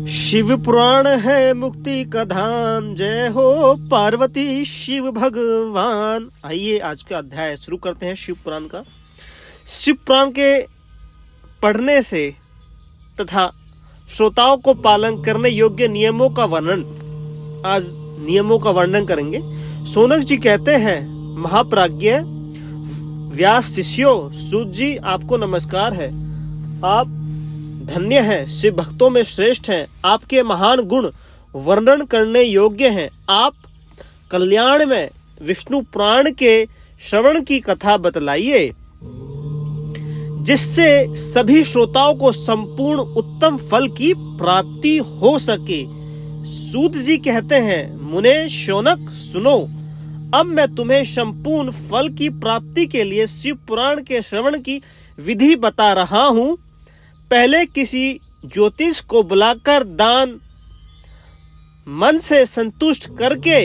शिव पुराण है मुक्ति का धाम, जय हो पार्वती शिव भगवान। आइए आज का अध्याय शुरू करते हैं शिव पुराण का। शिव पुराण के पढ़ने से तथा श्रोताओं को पालन करने योग्य नियमों का वर्णन, आज नियमों का वर्णन करेंगे। सोनक जी कहते हैं, महाप्राज्ञ व्यास शिष्यों, सूत जी आपको नमस्कार है। आप धन्य हैं, शिव भक्तों में श्रेष्ठ हैं। आपके महान गुण वर्णन करने योग्य हैं। आप कल्याण में विष्णु पुराण के श्रवण की कथा बतलाइए, जिससे सभी श्रोताओं को संपूर्ण उत्तम फल की प्राप्ति हो सके। सूत जी कहते हैं, मुने शौनक सुनो, अब मैं तुम्हें संपूर्ण फल की प्राप्ति के लिए शिव पुराण के श्रवण की विधि बता रहा हूँ। पहले किसी ज्योतिष को बुलाकर दान मन से संतुष्ट करके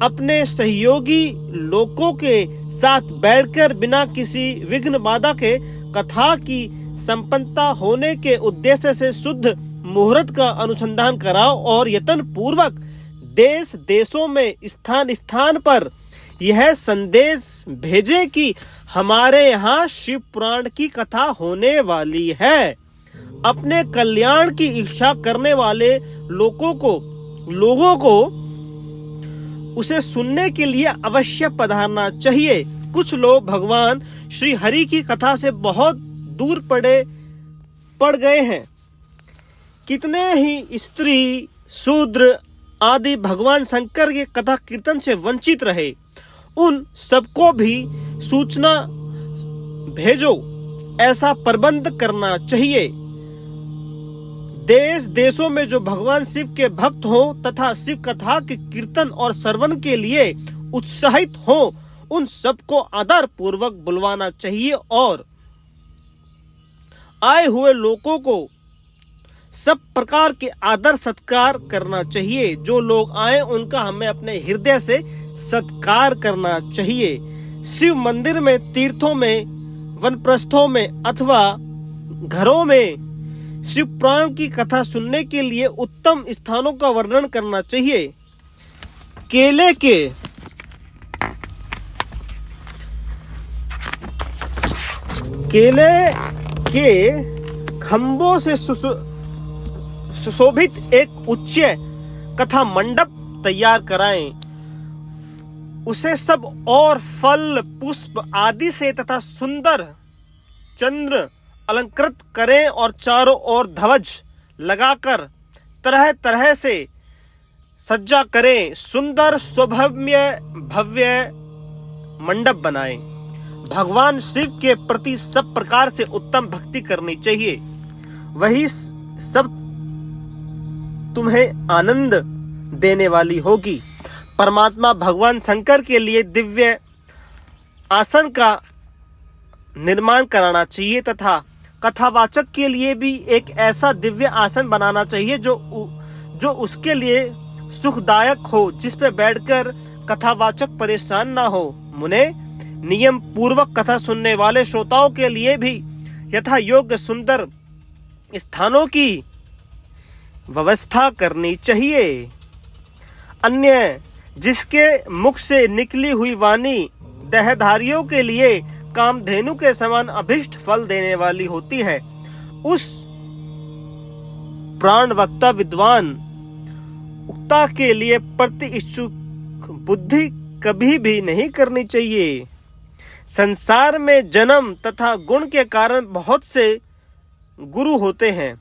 अपने सहयोगी लोगों के साथ बैठकर बिना किसी विघ्न बाधा के कथा की संपन्नता होने के उद्देश्य से शुद्ध मुहूर्त का अनुसंधान कराओ और यत्न पूर्वक देश देशों में स्थान स्थान पर यह संदेश भेजे कि हमारे यहाँ शिव पुराण की कथा होने वाली है। अपने कल्याण की इच्छा करने वाले लोगों को उसे सुनने के लिए अवश्य पधारना चाहिए। कुछ लोग भगवान श्री हरि की कथा से बहुत दूर पड़ गए हैं। कितने ही स्त्री शूद्र आदि भगवान शंकर के कथा कीर्तन से वंचित रहे। उन सबको भी सूचना भेजो, ऐसा प्रबंध करना चाहिए। देश देशों में जो भगवान शिव के भक्त हो तथा शिव कथा के कीर्तन और श्रवण के लिए उत्साहित हो, उन सबको आदर पूर्वक बुलवाना चाहिए और आए हुए लोगों को सब प्रकार के आदर सत्कार करना चाहिए। जो लोग आए उनका हमें अपने हृदय से सत्कार करना चाहिए। शिव मंदिर में, तीर्थों में, वनप्रस्थों में अथवा घरों में शिव पुराण की कथा सुनने के लिए उत्तम स्थानों का वर्णन करना चाहिए। केले के खंभों से सुशोभित एक उच्च कथा मंडप तैयार कराएं। उसे सब और फल पुष्प आदि से तथा सुंदर चंद्र अलंकृत करें और चारों ओर ध्वज लगाकर तरह तरह से सज्जा करें। सुंदर भव्य मंडप बनाएं। भगवान शिव के प्रति सब प्रकार से उत्तम भक्ति करनी चाहिए, वही सब तुम्हें आनंद देने वाली होगी। परमात्मा भगवान शंकर के लिए दिव्य आसन का निर्माण कराना चाहिए तथा कथावाचक के लिए भी एक ऐसा दिव्य आसन बनाना चाहिए जो उसके लिए सुखदायक हो, जिस पे बैठकर कथावाचक परेशान ना हो। मुने, नियम पूर्वक कथा सुनने वाले श्रोताओं के लिए भी यथा योग्य सुंदर स्थानों की व्यवस्था करनी चाहिए। अन्य जिसके मुख से निकली हुई वाणी देहधारियों के लिए कामधेनु के समान अभिष्ट फल देने वाली होती है, उस प्राण वक्ता विद्वान उक्ता के लिए प्रति इच्छुक बुद्धि कभी भी नहीं करनी चाहिए। संसार में जन्म तथा गुण के कारण बहुत से गुरु होते हैं,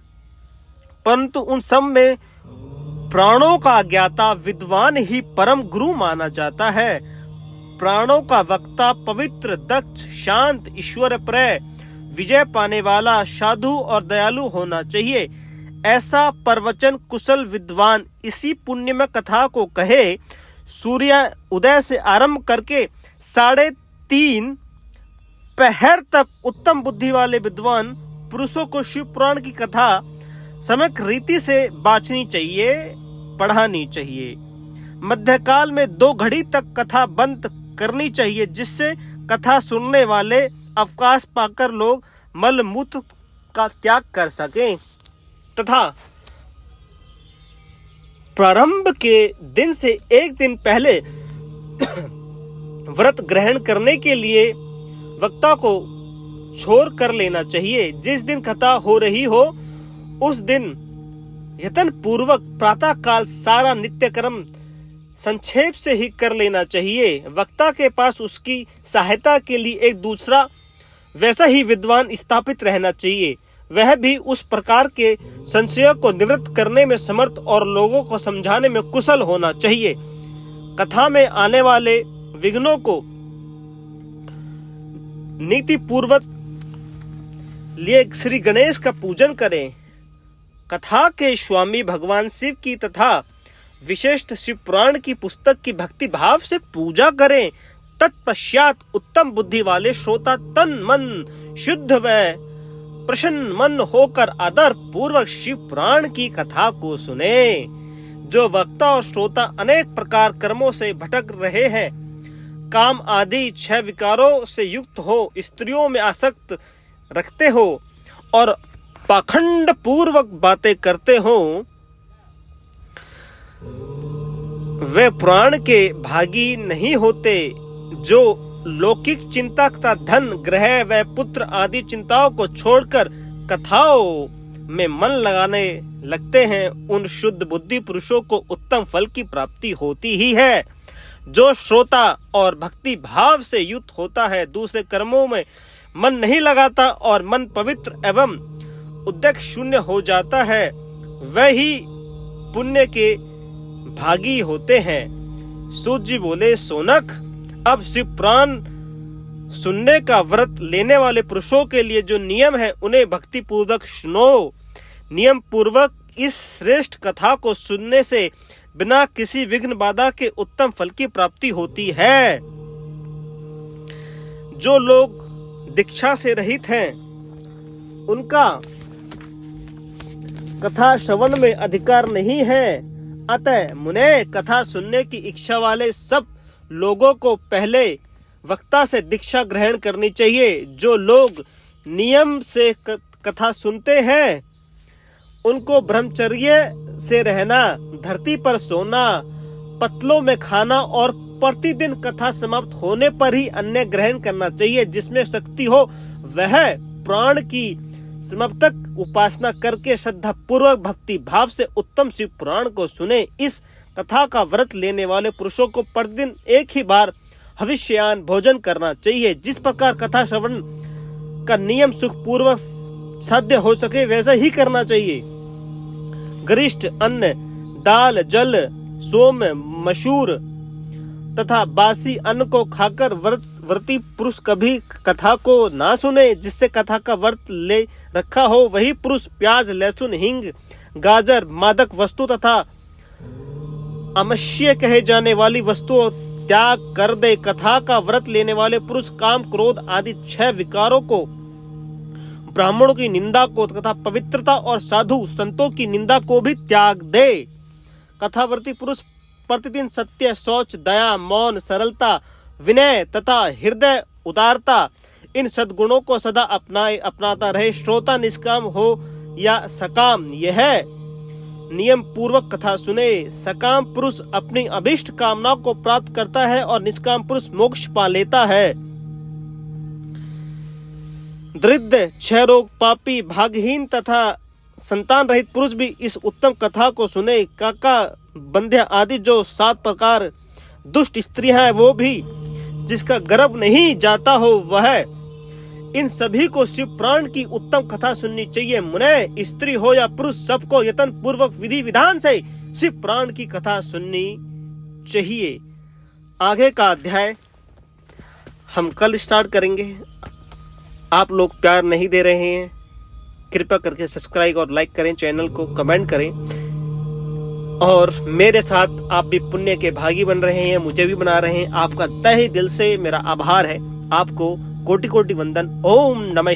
परंतु उन सब में प्राणों का ज्ञाता विद्वान ही परम गुरु माना जाता है। प्राणों का वक्ता पवित्र, दक्ष, शांत, ईश्वर प्रिय, विजय पाने वाला, साधु और दयालु होना चाहिए। ऐसा प्रवचन कुशल विद्वान इसी पुण्यमय कथा को कहे। सूर्य उदय से आरंभ करके 3:30 पहर तक उत्तम बुद्धि वाले विद्वान पुरुषों को शिव पुराण की कथा सम्यक रीति से बाँचनी चाहिए, पढ़ानी चाहिए। मध्यकाल में 2 घड़ी तक कथा बंद करनी चाहिए, जिससे कथा सुनने वाले अवकाश पाकर लोग मल मूत्र का त्याग कर सकें तथा प्रारंभ के दिन से एक दिन पहले व्रत ग्रहण करने के लिए वक्ता को छोड़ कर लेना चाहिए। जिस दिन कथा हो रही हो उस दिन यत्न पूर्वक प्रातः काल सारा नित्य कर्म संक्षेप से ही कर लेना चाहिए। वक्ता के पास उसकी सहायता के लिए एक दूसरा वैसा ही विद्वान स्थापित रहना चाहिए, वह भी उस प्रकार के संशयों को निवृत्त करने में समर्थ और लोगों को समझाने में कुशल होना चाहिए। कथा में आने वाले विघ्नों को नीति पूर्वक लिए श्री गणेश का पूजन करें। कथा के स्वामी भगवान शिव की तथा विशेषतः शिव पुराण की पुस्तक की भक्ति भाव से पूजा करें। तत्पश्चात उत्तम बुद्धि वाले श्रोता तन मन शुद्ध व प्रसन्न मन होकर आदर पूर्वक शिव पुराण की कथा को सुने। जो वक्ता और श्रोता अनेक प्रकार कर्मों से भटक रहे हैं, काम आदि 6 विकारों से युक्त हो, स्त्रियों में आसक्त रखते हो और पाखंड पूर्वक बातें करते हो, वे पुराण के भागी नहीं होते। जो लौकिक चिंता तथा धन ग्रह व पुत्र आदि चिंताओं को छोड़कर कथाओं में मन लगाने लगते हैं, उन शुद्ध बुद्धि पुरुषों को उत्तम फल की प्राप्ति होती ही है। जो श्रोता और भक्ति भाव से युक्त होता है, दूसरे कर्मों में मन नहीं लगाता और मन पवित्र एवं उद्यत शून्य हो जाता है, वही पुण्य के भागी होते हैं। सूत जी बोले, सोनक, अब शिव पुराण सुनने का व्रत लेने वाले पुरुषों के लिए जो नियम है उन्हें भक्ति पूर्वक सुनो। नियम पूर्वक इस श्रेष्ठ कथा को सुनने से बिना किसी विघ्न बाधा के उत्तम फल की प्राप्ति होती है। जो लोग दीक्षा से रहित हैं, उनका कथा श्रवण में अधिकार नहीं है। अतः मुने, कथा सुनने की इच्छा वाले सब लोगों को पहले वक्ता से दीक्षा ग्रहण करनी चाहिए। जो लोग नियम से कथा सुनते हैं, उनको ब्रह्मचर्य से रहना, धरती पर सोना, पत्तलों में खाना और प्रतिदिन कथा समाप्त होने पर ही अन्न ग्रहण करना चाहिए। जिसमें शक्ति हो वह प्राण की समाप्तक उपासना करके श्रद्धा पूर्वक भक्ति भाव से उत्तम शिव पुराण को सुने। इस कथा का व्रत लेने वाले पुरुषों को प्रतिदिन एक ही बार हविष्यान भोजन करना चाहिए। जिस प्रकार कथा श्रवण का नियम सुख पूर्वक साध्य हो सके वैसा ही करना चाहिए। गरिष्ठ अन्न, दाल, जल, सोम, मशूर तथा बासी अन्न को खाकर व्रती पुरुष कभी कथा को ना सुने। जिससे कथा का व्रत ले रखा हो वही पुरुष प्याज, लहसुन, हींग, गाजर, मादक वस्तु तथा अमश्य कहे जाने वाली वस्तुओं त्याग कर दे। कथा का व्रत लेने वाले पुरुष काम, क्रोध आदि 6 विकारों को, ब्राह्मणों की निंदा को तथा पवित्रता और साधु संतों की निंदा को भी त्याग दे। कथावर्ती पुरुष प्रतिदिन सत्य, शौच, दया, मौन, सरलता, विनय तथा हृदय उदारता इन सद्गुणों को सदा अपनाता रहे। श्रोता निष्काम हो या सकाम, यह नियम पूर्वक कथा सुने। सकाम पुरुष अपनी अभिष्ट कामनाओं को प्राप्त करता है और निष्काम पुरुष मोक्ष पा लेता है। दरिद्र, क्षय रोग, पापी, भागहीन तथा संतान रहित पुरुष भी इस उत्तम कथा को सुने। काका, बंध्या आदि जो 7 प्रकार दुष्ट स्त्रियां हैं, वो भी जिसका गर्भ नहीं जाता हो वह, इन सभी को शिव पुराण की उत्तम कथा सुननी चाहिए। मुने, स्त्री हो या पुरुष, सबको यत्न पूर्वक विधि विधान से शिव पुराण की कथा सुननी चाहिए। आगे का अध्याय हम कल स्टार्ट करेंगे। आप लोग प्यार नहीं दे रहे हैं, कृपया करके सब्सक्राइब और लाइक करें, चैनल को कमेंट करें और मेरे साथ आप भी पुण्य के भागी बन रहे हैं, मुझे भी बना रहे हैं। आपका तहे दिल से मेरा आभार है। आपको कोटि कोटि वंदन। ओम नमः।